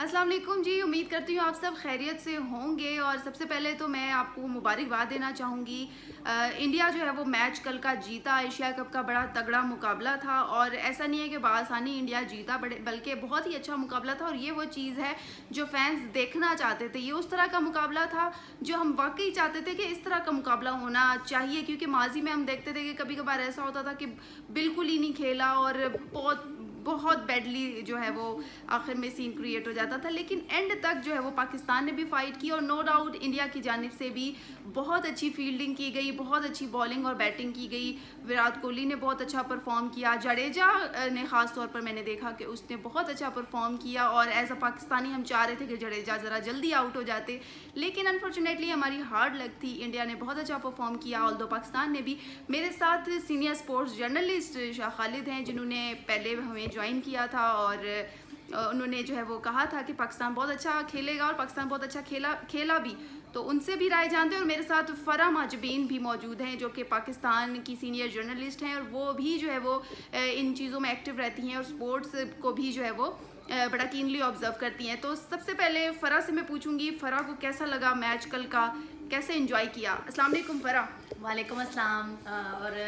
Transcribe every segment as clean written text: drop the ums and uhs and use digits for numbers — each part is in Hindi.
अस्सलाम वालेकुम जी। उम्मीद करती हूँ आप सब खैरियत से होंगे और सबसे पहले तो मैं आपको मुबारकबाद देना चाहूँगी। इंडिया जो है वो मैच कल का जीता। एशिया कप का बड़ा तगड़ा मुकाबला था और ऐसा नहीं है कि बआसानी इंडिया जीता, बड़े बल्कि बहुत ही अच्छा मुकाबला था और ये वो चीज़ है जो फैंस देखना चाहते थे। ये उस तरह का मुकाबला था जो हम वाकई चाहते थे कि इस तरह का मुकाबला होना चाहिए, क्योंकि माजी में हम देखते थे कि कभी कभार ऐसा होता था कि बिल्कुल ही नहीं खेला और बहुत बहुत बैडली जो है वो आखिर में सीन क्रिएट हो जाता था। लेकिन एंड तक जो है वो पाकिस्तान ने भी फाइट की और नो डाउट इंडिया की जानिब से भी बहुत अच्छी फील्डिंग की गई, बहुत अच्छी बॉलिंग और बैटिंग की गई। विराट कोहली ने बहुत अच्छा परफॉर्म किया, जडेजा ने ख़ास तौर पर मैंने देखा कि उसने बहुत अच्छा परफॉर्म किया और एज अ पाकिस्तानी हम चाह रहे थे कि जडेजा ज़रा जल्दी आउट हो जाते, लेकिन अनफॉर्चुनेटली हमारी हार्ड लक थी। इंडिया ने बहुत अच्छा परफॉर्म किया ऑल्दो पाकिस्तान ने भी। मेरे साथ senior sports journalist Shah Khalid हैं जिन्होंने पहले हमें ज्वाइन किया था और उन्होंने जो है वो कहा था कि पाकिस्तान बहुत अच्छा खेलेगा और पाकिस्तान बहुत अच्छा खेला भी, तो उनसे भी राय जानते हैं। और मेरे साथ फ़रा माजबीन भी मौजूद हैं जो कि पाकिस्तान की सीनियर जर्नलिस्ट हैं और वो भी जो है वो इन चीज़ों में एक्टिव रहती हैं और स्पोर्ट्स को भी जो है वो बड़ा कीनली ऑब्जर्व करती हैं। तो सबसे पहले फ़रा से मैं पूछूंगी, फ़रा को कैसा लगा मैच कल का, कैसे एंजॉय किया? अस्सलाम वालेकुम फ़रा। वालेकुम अस्सलाम। और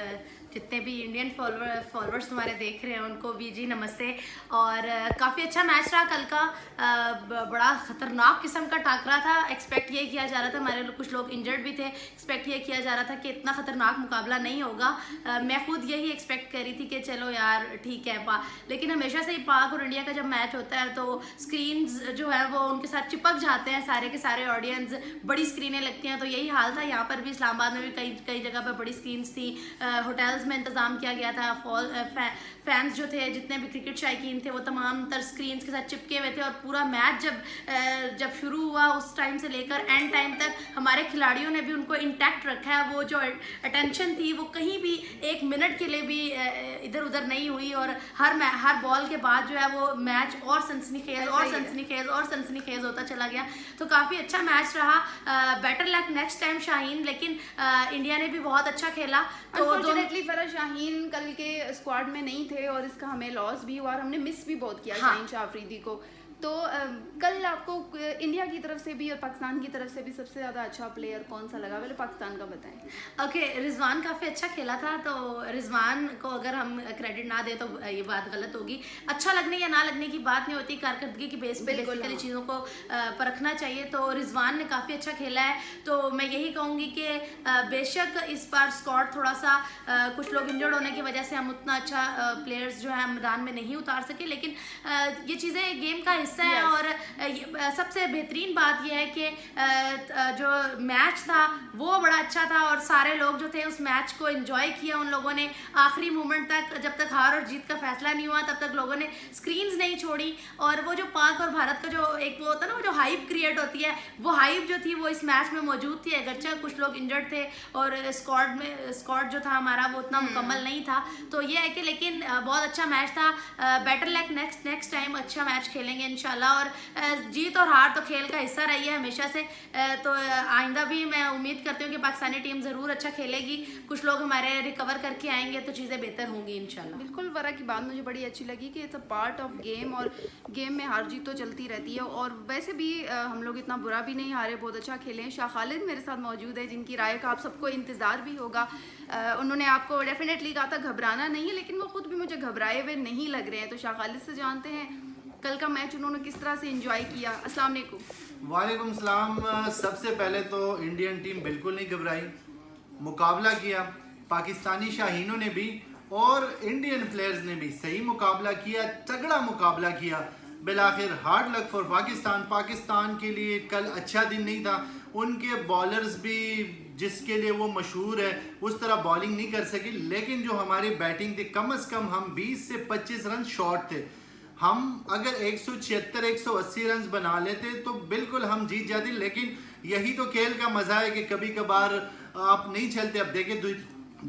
जितने भी इंडियन फॉलोअर्स हमारे देख रहे हैं उनको भी जी नमस्ते। और काफ़ी अच्छा मैच रहा कल का। बड़ा ख़तरनाक किस्म का टाकरा था। एक्सपेक्ट ये किया जा रहा था, हमारे कुछ लोग इंजर्ड भी थे, एक्सपेक्ट ये किया जा रहा था कि इतना ख़तरनाक मुकाबला नहीं होगा। मैं खुद यही एक्सपेक्ट कर रही थी कि चलो यार ठीक है लेकिन हमेशा से ही पाक और इंडिया का जब मैच होता है तो स्क्रीन्स जो है वो उनके साथ चिपक जाते हैं, सारे के सारे ऑडियंस, बड़ी स्क्रीनें लगती हैं। तो यही हाल था यहाँ पर भी, इस्लामाबाद में भी कई जगह पर बड़ी स्क्रीन्स थी। होटल्स में इंतज़ाम किया गया था। फैंस जो थे, जितने भी क्रिकेट शायकीन थे, वो तमाम तर स्क्रीन्स के साथ चिपके हुए थे और पूरा मैच जब शुरू हुआ उस टाइम से लेकर एंड टाइम तक हमारे खिलाड़ियों ने भी उनको इंटैक्ट रखा है। वो जो अटेंशन थी वो कहीं भी एक मिनट के लिए भी इधर उधर नहीं हुई और हर बॉल के बाद जो है वो मैच और सनसनीखेज होता चला गया। तो काफ़ी अच्छा मैच रहा। Better luck next time Shaheen, लेकिन इंडिया ने भी बहुत अच्छा खेला। तो अनफॉर्चुनेटली फरज शाहीन कल के स्क्वाड में नहीं थे और इसका हमें लॉस भी हुआ और हमने मिस भी बहुत किया शाहीन शाह अफरीदी को। तो कल आपको इंडिया की तरफ से भी और पाकिस्तान की तरफ से भी सबसे ज़्यादा अच्छा प्लेयर कौन सा लगा? पहले पाकिस्तान का बताएं। ओके, रिजवान काफ़ी अच्छा खेला था। तो रिजवान को अगर हम क्रेडिट ना दें तो ये बात गलत होगी। अच्छा लगने या ना लगने की बात नहीं होती, कारकर्दगी की बेस पे बेसिकली चीज़ों को परखना चाहिए। तो रिजवान ने काफ़ी अच्छा खेला है। तो मैं यही कहूँगी कि बेशक इस बार स्क्वाड थोड़ा सा कुछ लोग इंजर्ड होने की वजह से हम उतना अच्छा प्लेयर्स जो है मैदान में नहीं उतार सके, लेकिन ये चीज़ें गेम का हिस्सा है। और सबसे बेहतरीन बात यह है कि जो मैच था वो बड़ा अच्छा था और सारे लोग जो थे उस मैच को एंजॉय किया। उन लोगों ने आखिरी मोमेंट तक, जब तक हार और जीत का फैसला नहीं हुआ तब तक लोगों ने स्क्रीन्स नहीं छोड़ी। और वो जो पाक और भारत का जो एक वो होता है ना, वो जो हाइप क्रिएट होती है, वो हाइप जो थी वो इस मैच में मौजूद थी। अगरचे कुछ लोग इंजर्ड थे और स्क्वाड जो था हमारा वो उतना मुकम्मल नहीं था। तो ये है कि लेकिन बहुत अच्छा मैच था। बेटर लक नेक्स्ट टाइम अच्छा मैच खेलेंगे इंशाल्लाह। और जीत और हार तो खेल का हिस्सा रही है हमेशा से। तो आइंदा भी मैं उम्मीद करती हूँ कि पाकिस्तानी टीम ज़रूर अच्छा खेलेगी। कुछ लोग हमारे रिकवर करके आएंगे तो चीज़ें बेहतर होंगी इंशाल्लाह। बिल्कुल, वरा की बात मुझे बड़ी अच्छी लगी कि it's a part of game और गेम में हार जीत तो चलती रहती है। और वैसे भी हम लोग इतना बुरा भी नहीं हारे, बहुत अच्छा खेले हैं। शाह खालिद मेरे साथ मौजूद है जिनकी राय का आप सबको इंतज़ार भी होगा। उन्होंने आपको डेफिनेटली कहा था घबराना नहीं है, लेकिन वो खुद भी मुझे घबराए हुए नहीं लग रहे हैं। तो शाह खालिद से जानते हैं कल का मैच उन्होंने किस तरह से एंजॉय किया। अस्सलाम वालेकुम। वालेकुम सलाम। सबसे पहले तो इंडियन टीम बिल्कुल नहीं घबराई, मुकाबला किया। पाकिस्तानी शाहीनों ने भी और इंडियन प्लेयर्स ने भी सही मुकाबला किया, तगड़ा मुकाबला किया। बिलाखिर हार्ड लक फॉर पाकिस्तान के लिए कल अच्छा दिन नहीं था। उनके बॉलर्स भी जिसके लिए वो मशहूर है उस तरह बॉलिंग नहीं कर सकी, लेकिन जो हमारी बैटिंग थी कम अज़ कम हम 20 से 25 रन शॉर्ट थे। हम अगर 176 180 रन बना लेते तो बिल्कुल हम जीत जाते। लेकिन यही तो खेल का मजा है कि कभी कभार आप नहीं चलते। अब देखें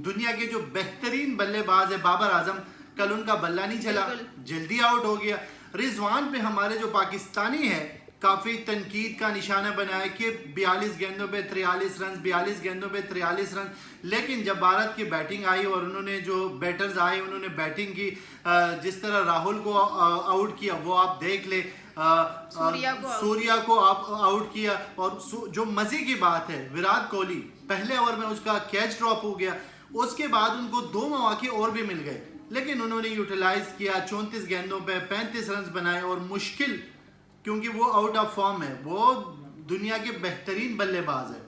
दुनिया के जो बेहतरीन बल्लेबाज है बाबर आजम, कल उनका बल्ला नहीं चला, जल्दी आउट हो गया। रिजवान पे हमारे जो पाकिस्तानी है काफी तनकीद का निशाना बनाया कि 42 गेंदों पे 43 रन, 42 गेंदों पे 43 रन। लेकिन जब भारत की बैटिंग आई और उन्होंने जो बैटर्स आए उन्होंने बैटिंग की, जिस तरह राहुल को आउट किया वो आप देख ले, सूर्या को आप आउट किया। और जो मजे की बात है, विराट कोहली पहले ओवर में उसका कैच ड्रॉप हो गया, उसके बाद उनको 2 मौके और भी मिल गए, लेकिन उन्होंने यूटिलाइज किया। 34 गेंदों पे 35 रन बनाए और मुश्किल, क्योंकि वो आउट ऑफ फॉर्म है, वो दुनिया के बेहतरीन बल्लेबाज है।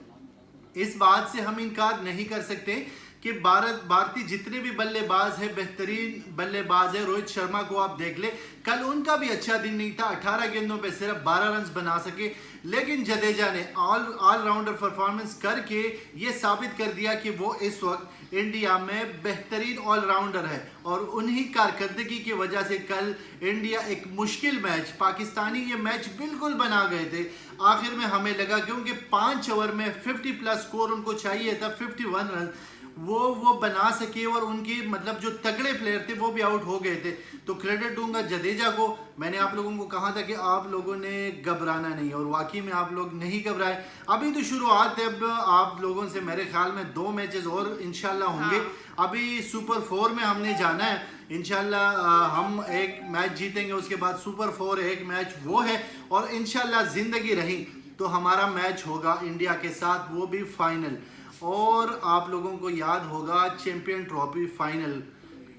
इस बात से हम इनकार नहीं कर सकते कि भारतीय जितने भी बल्लेबाज है बेहतरीन बल्लेबाज है। रोहित शर्मा को आप देख ले, कल उनका भी अच्छा दिन नहीं था, 18 गेंदों पे सिर्फ 12 रन बना सके। लेकिन जडेजा ने ऑलराउंडर परफॉर्मेंस करके ये साबित कर दिया कि वो इस वक्त इंडिया में बेहतरीन ऑलराउंडर है। और उन्हीं कारकर्दगी की वजह से कल इंडिया एक मुश्किल मैच, पाकिस्तानी ये मैच बिल्कुल बना गए थे। आखिर में हमें लगा क्योंकि 5 ओवर में 50 प्लस स्कोर उनको चाहिए था, 51 रन वो बना सके और उनके मतलब जो तगड़े प्लेयर थे वो भी आउट हो गए थे। तो क्रेडिट दूंगा जडेजा को। मैंने आप लोगों को कहा था कि आप लोगों ने घबराना नहीं, और वाकई में आप लोग नहीं घबराए। अभी तो शुरुआत है, अब आप लोगों से मेरे ख्याल में 2 मैचेस और इंशाल्लाह होंगे। अभी सुपर 4 में हमने जाना है इंशाल्लाह, हम एक मैच जीतेंगे, उसके बाद सुपर 4 एक मैच वो है, और इंशाल्लाह जिंदगी रही तो हमारा मैच होगा इंडिया के साथ, वो भी फाइनल। और आप लोगों को याद होगा चैंपियन ट्रॉफी फाइनल,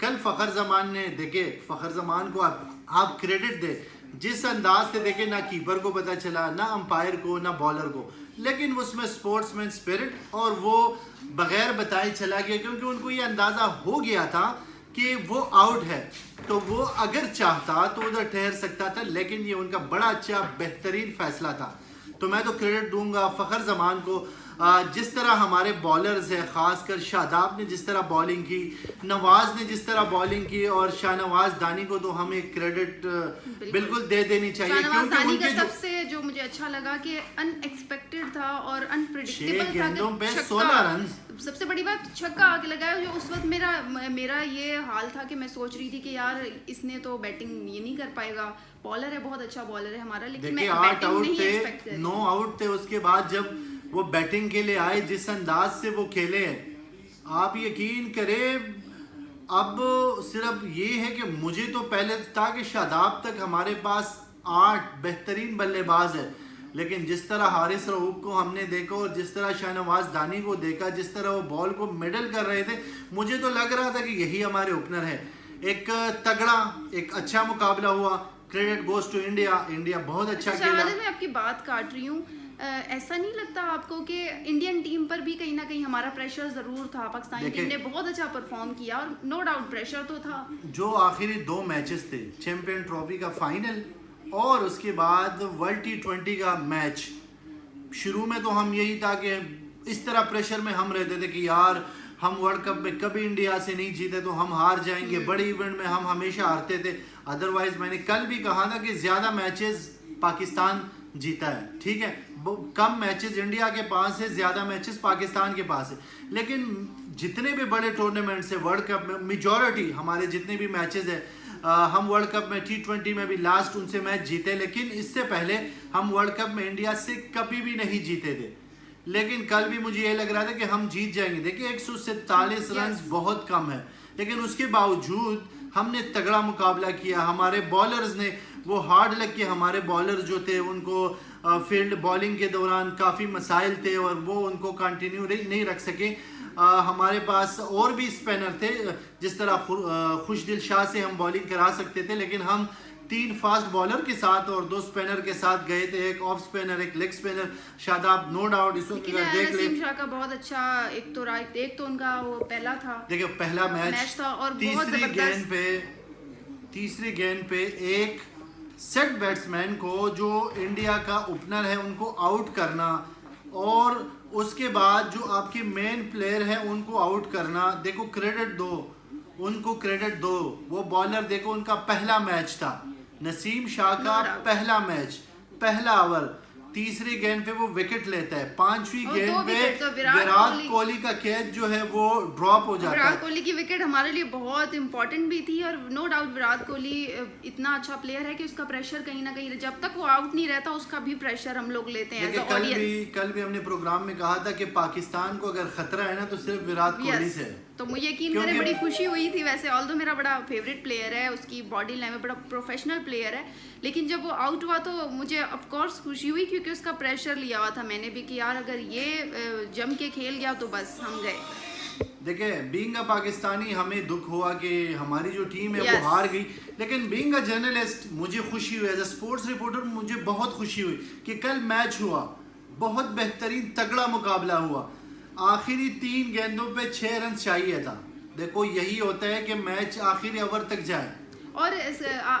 कल फ़खर जमान ने देखे, फ़खर जमान को आप क्रेडिट दे, जिस अंदाज से देखे, ना कीपर को पता चला, ना अंपायर को, ना बॉलर को, लेकिन उसमें स्पोर्ट्समैन स्पिरिट, और वो बगैर बताए चला गया, क्योंकि उनको ये अंदाज़ा हो गया था कि वो आउट है। तो वो अगर चाहता तो उधर ठहर सकता था, लेकिन ये उनका बड़ा अच्छा बेहतरीन फैसला था। तो मैं तो क्रेडिट दूंगा फ़खर जमान को। जिस तरह हमारे बॉलर्स हैं, खासकर शादाब ने जिस तरह बॉलिंग की, नवाज ने जिस तरह बॉलिंग की, और शाहनवाज दानी को तो हमें क्रेडिट बिल्कुल दे देनी चाहिए, क्योंकि उनके सबसे जो मुझे अच्छा लगा कि अनएक्सपेक्टेड था और अनप्रेडिक्टेबल था। गेंदों पे 16 रन, सबसे बड़ी बात छक्का आगे लगाया। जो उस वक्त मेरा ये हाल था कि मैं सोच रही थी कि यार इसने तो बैटिंग ये नहीं कर पाएगा, बॉलर है, बहुत अच्छा बॉलर है हमारा, लेकिन मैं 8 आउट थे, 9 आउट थे। उसके बाद जब वो बैटिंग के लिए आए, जिस अंदाज से वो खेले, आप यकीन करें, अब सिर्फ ये है कि मुझे तो पहले था कि शादाब तक हमारे पास 8 बेहतरीन बल्लेबाज है, लेकिन जिस तरह हारिस रऊफ को हमने देखा और जिस तरह शाहनवाज दानी को देखा, जिस तरह वो बॉल को मिडल कर रहे थे, मुझे तो लग रहा था कि यही हमारे ओपनर है। एक तगड़ा, एक अच्छा मुकाबला हुआ। Credit goes to India, India बहुत अच्छा खेला। मैं आपकी बात काट रही हूँ, ऐसा नहीं लगता आपको कि इंडियन टीम पर भी कहीं ना कहीं हमारा प्रेशर जरूर था? पाकिस्तानी टीम ने बहुत अच्छा परफॉर्म किया और नो डाउट प्रेशर तो था। जो आखिरी 2 मैचेस थे, चैंपियन ट्रॉफी का फाइनल और उसके बाद वर्ल्ड T20 का मैच, शुरू में तो हम यही था कि इस तरह प्रेशर में हम रहते थे कि यार हम वर्ल्ड कप में कभी इंडिया से नहीं जीते तो हम हार जाएंगे, बड़े इवेंट में हम हमेशा हारते थे। अदरवाइज मैंने कल भी कहा था कि ज़्यादा मैचेस पाकिस्तान जीता है, ठीक है, कम मैचेस इंडिया के पास है, ज़्यादा मैचेस पाकिस्तान के पास है। लेकिन जितने भी बड़े टूर्नामेंट है वर्ल्ड कप में, मेजॉरिटी हमारे जितने भी मैचेस है, हम वर्ल्ड कप में T20 में भी लास्ट उनसे मैच जीते, लेकिन इससे पहले हम वर्ल्ड कप में इंडिया से कभी भी नहीं जीते थे। लेकिन कल भी मुझे ये लग रहा था कि हम जीत जाएंगे। देखिए 147 रन बहुत कम है, लेकिन उसके बावजूद हमने तगड़ा मुकाबला किया। हमारे बॉलर्स ने वो हार्ड लग के, हमारे बॉलर जो थे उनको फील्ड बॉलिंग के दौरान काफ़ी मसाइल थे और वो उनको कंटिन्यू नहीं रख सके। हमारे पास और भी स्पिनर थे, जिस तरह खुशदिल शाह से हम बॉलिंग करा सकते थे, लेकिन हम 3 फास्ट बॉलर के साथ और 2 स्पिनर के साथ गए थे, एक ऑफ स्पिनर, एक leg spinner. Shadab no doubt इस वक्त देख ले, शाह का बहुत अच्छा एक तो उनका वो पहला था, देखिए पहला मैच था और तीसरी गेंद पे एक सेट बैट्समैन को जो इंडिया का ओपनर है उनको आउट करना, और उसके बाद जो आपके मेन प्लेयर है उनको आउट करना। देखो क्रेडिट दो उनको, क्रेडिट दो। वो बॉलर देखो, उनका पहला मैच था, नसीम शाह का पहला मैच, पहला ओवर, तीसरी गेंद पे वो विकेट लेता है, पांचवी और गेंद दो पे विकेट तो विराट विराट कोहली का कैच जो है वो ड्रॉप हो जाता विराट है। कोहली की विकेट हमारे लिए बहुत इंपॉर्टेंट भी थी और नो डाउट विराट कोहली इतना अच्छा प्लेयर है कि उसका प्रेशर कहीं ना कहीं जब तक वो आउट नहीं रहता उसका भी प्रेशर हम लोग लेते हैं एज देखिए अ ऑडियंस। कल भी हमने प्रोग्राम में कहा था कि पाकिस्तान को अगर खतरा है ना तो सिर्फ विराट कोहली से है। तो मुझे यकीन क्योंकि- करें बड़ी खुशी हुई थी वैसे ऑल्दो मेरा बड़ा फेवरेट प्लेयर है, उसकी बॉडी लैंग्वेज बड़ा प्रोफेशनल प्लेयर है, लेकिन जब वो आउट हुआ तो मुझे ऑफ कोर्स खुशी हुई क्योंकि उसका प्रेशर लिया हुआ था मैंने भी कि यार अगर ये जम के खेल गया तो बस हम गए। देखिए बीइंग अ पाकिस्तानी हमें दुख हुआ कि हमारी जो टीम है Yes. वो हार गई, लेकिन बीइंग अ जर्नलिस्ट मुझे खुशी हुई, एज अ स्पोर्ट्स रिपोर्टर मुझे बहुत खुशी हुई कि कल मैच हुआ, बहुत बेहतरीन तगड़ा मुकाबला हुआ, आखिरी 3 गेंदों पे 6 रन चाहिए था। देखो यही होता है कि मैच आखिरी ओवर तक जाए। और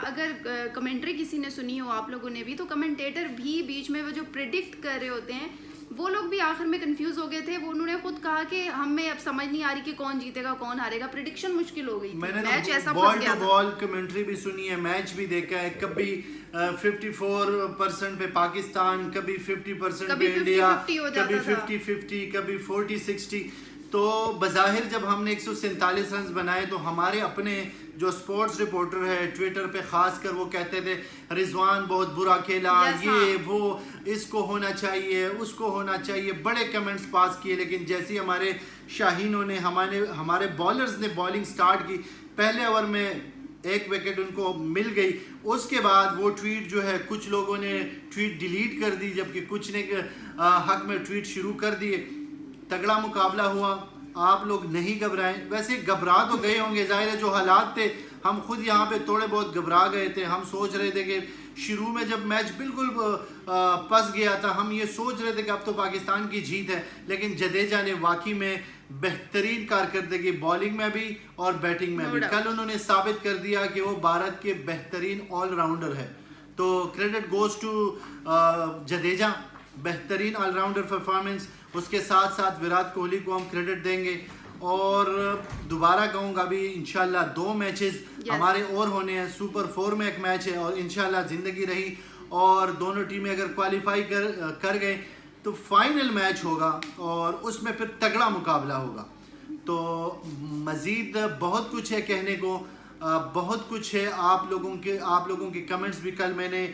अगर कमेंट्री किसी ने सुनी हो आप लोगों ने भी तो कमेंटेटर भी बीच में वो जो प्रिडिक्ट कर रहे होते हैं वो लोग भी आखिर में कंफ्यूज हो गए थे। वो उन्होंने खुद कहा कि हमें अब समझ नहीं आ रही कि कौन जीतेगा कौन हारेगा, प्रिडिक्शन मुश्किल हो गई थी, मैंने मैच ऐसा बॉल फंस गया टू था। बॉल कमेंट्री भी सुनी है, मैच भी देखा है, कभी 54% पे पाकिस्तान, कभी 50% पे कभी इंडिया, 50-50 हो जाता कभी था। 50-50, कभी 40-60। तो बज़ाहिर जब हमने 147 रन बनाए तो हमारे अपने जो स्पोर्ट्स रिपोर्टर है ट्विटर पे खास कर वो कहते थे रिजवान बहुत बुरा खेला, Yes, ये हाँ। वो, इसको होना चाहिए, उसको होना चाहिए, बड़े कमेंट्स पास किए। लेकिन जैसे ही हमारे शाहीनों ने हमारे बॉलर्स ने बॉलिंग स्टार्ट की, पहले ओवर में 1 विकेट उनको मिल गई, उसके बाद वो ट्वीट जो है कुछ लोगों ने ट्वीट डिलीट कर दी जबकि कुछ ने हक में ट्वीट शुरू कर दिए। तगड़ा मुकाबला हुआ, आप लोग नहीं घबराएं। वैसे घबरा तो गए होंगे, जाहिर है जो हालात थे हम खुद यहाँ पे थोड़े बहुत घबरा गए थे। हम सोच रहे थे कि शुरू में जब मैच बिल्कुल फंस गया था हम ये सोच रहे थे कि अब तो पाकिस्तान की जीत है, लेकिन जडेजा ने वाकई में बेहतरीन कारकर्दगी बॉलिंग में भी और बैटिंग में भी। कल उन्होंने साबित कर दिया कि वो भारत के बेहतरीन ऑलराउंडर है। तो क्रेडिट गोज टू जडेजा, बेहतरीन ऑलराउंडर परफॉर्मेंस। उसके साथ साथ विराट कोहली को हम क्रेडिट देंगे और दोबारा कहूँगा भी इंशाल्लाह 2 मैचेस हमारे और होने हैं। सुपर 4 में एक मैच है और इंशाल्लाह ज़िंदगी रही और दोनों टीमें अगर क्वालिफाई कर गए तो फाइनल मैच होगा और उसमें फिर तगड़ा मुकाबला होगा। तो मज़ीद बहुत कुछ है कहने को, बहुत कुछ है। आप लोगों के कमेंट्स भी कल मैंने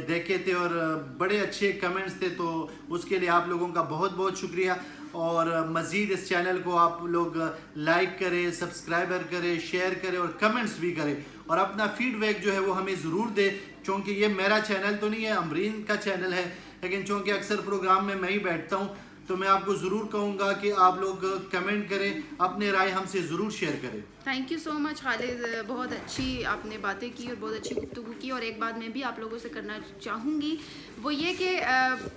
देखे थे और बड़े अच्छे कमेंट्स थे, तो उसके लिए आप लोगों का बहुत बहुत शुक्रिया। और मज़ीद इस चैनल को आप लोग लाइक करें, सब्सक्राइबर करें, शेयर करें और कमेंट्स भी करें और अपना फीडबैक जो है वो हमें ज़रूर दें, क्योंकि ये मेरा चैनल तो नहीं है, अमरीन का चैनल है, लेकिन चूँकि अक्सर प्रोग्राम में मैं ही बैठता हूँ तो मैं आपको ज़रूर कहूँगा कि आप लोग कमेंट करें, अपने राय हमसे ज़रूर शेयर करें। Thank you so much Khalid, बहुत अच्छी आपने बातें की और बहुत अच्छी गुफ्तगू की। और एक बात मैं भी आप लोगों से करना चाहूँगी वो ये कि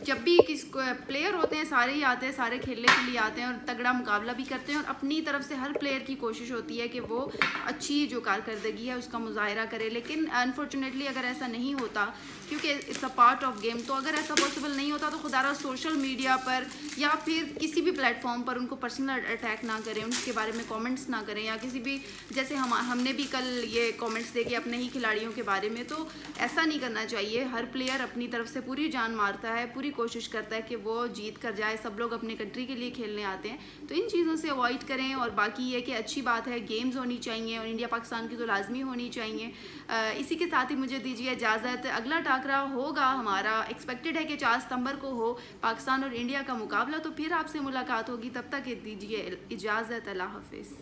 जब भी किस प्लेयर होते हैं सारे ही आते हैं, सारे खेलने के लिए आते हैं और तगड़ा मुकाबला भी करते हैं और अपनी तरफ से हर प्लेयर की कोशिश होती है कि वो अच्छी जो कारकर्दगी है उसका मुजाहरा करे। लेकिन अनफॉर्चुनेटली अगर ऐसा नहीं होता, क्योंकि it's a part of game, तो अगर ऐसा पॉसिबल नहीं होता तो खुदारा सोशल मीडिया पर या फिर किसी भी प्लेटफॉर्म पर उनको पर्सनल अटैक ना करें, उनके बारे में कमेंट्स ना करें, या किसी भी जैसे हमने भी कल ये कमेंट्स देखे अपने ही खिलाड़ियों के बारे में, तो ऐसा नहीं करना चाहिए। हर प्लेयर अपनी तरफ से पूरी जान मारता है, पूरी कोशिश करता है कि वो जीत कर जाए। सब लोग अपने कंट्री के लिए खेलने आते हैं, तो इन चीज़ों से अवॉइड करें। और बाकी ये कि अच्छी बात है गेम्स होनी चाहिए और इंडिया पाकिस्तान की तो लाजमी होनी चाहिए। इसी के साथ ही मुझे दीजिए इजाज़त। अगला टाकरा होगा हमारा, एक्सपेक्टेड है कि 4 सितंबर को हो पाकिस्तान और इंडिया का मुकाबला, तो फिर आपसे मुलाकात होगी। तब तक दीजिए इजाज़त, अल्लाह हाफिज़।